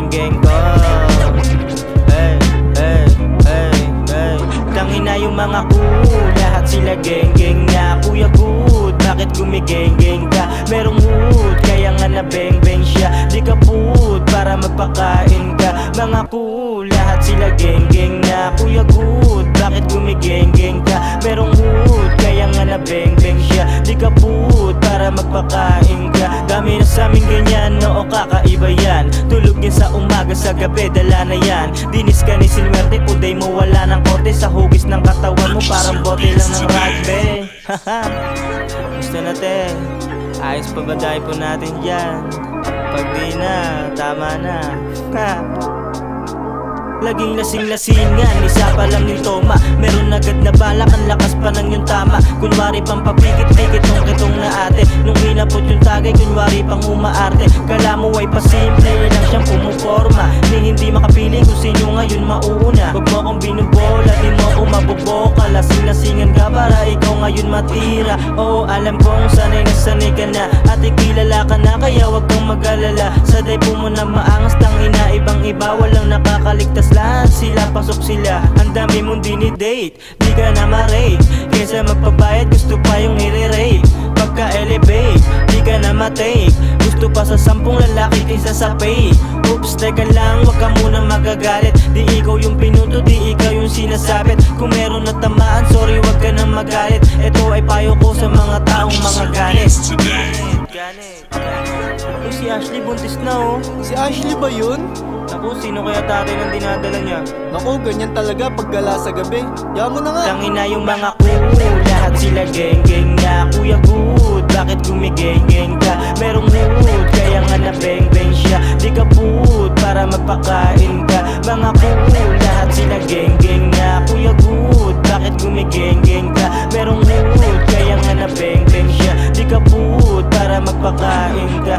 geng ko. Hey, hey, hey, hey. Tangina yung mga cool, lahat sila geng na. Kuya good, bakit gumigeng ka? Merong mood, kaya nga na beng siya. Di ka food, para magpakain ka. Mga cool, lahat sila geng na. Kuya good, bakit gumigeng ka? Merong mood, kaya nga na beng siya. Di ka food, para magpakain ka. Dami na sa amin ganyan, oo kakaiba yan. Tulog yan sa umaga, sa gabi dala na yan. Dinis ka ni sinwerte, puday mo wala ng korte. Sa hugis ng katawan mo parang bote lang ng rugby. Haha, gusto natin, ayos pa ba dahil po natin dyan? Pag di na, tama na. Ha. Laging lasing-lasingan, isa pa lang yung toma. Meron agad na balak, ang lakas pa ng yung tama. Kunwari pang papikit-pikit nung kitong na ate. Nung inapot yung tagay, kunwari pang umaarte. Kala mo ay pasimple lang siyang pumuporma. Ni hindi makapili kung sino ngayon mauuna. Huwag mo akong binubola, di mo ako mabuboka. Lasing-lasingan ka para ikaw ngayon matira. Oo, alam kong sanay na sanay ka na. At ikilala ka na, kaya wag kang mag-alala. Sa daypo mo na maangas, tangina, ibang iba. Walang nakakaligtas, lahat sila, pasok sila. Ang dami mong dinidate, di ka na ma-rate. Kesa magpabayad, gusto pa yung i-rate. Pagka-elevate, di ka na ma-take. Gusto pa sa 10 lalaki kaysa sa pay. Oops, teka lang, wag ka munang magagalit. Di ikaw yung pinuto, di ikaw yung sinasabit. Kung meron na tamaan, sorry, wag ka nang magalit. Ito ay payo ko sa mga taong mga galit. Ganit. Uy, si Ashley buntis na oh. Si Ashley ba yun? Naku, sino kaya tatay ng dinadala niya? Naku, ganyan talaga pag gala sa gabi. Yaman mo na nga. Tangina yung mga cool, lahat sila geng na. Kuya good, bakit gumigeng ka? Merong mood, kaya nga na beng siya. Di ka food, para magpakain ka. Mga cool, lahat sila geng na. Kuya good, bakit gumigeng ka? Merong mood, kaya nga na beng siya. Di ka food, para magpakain ka.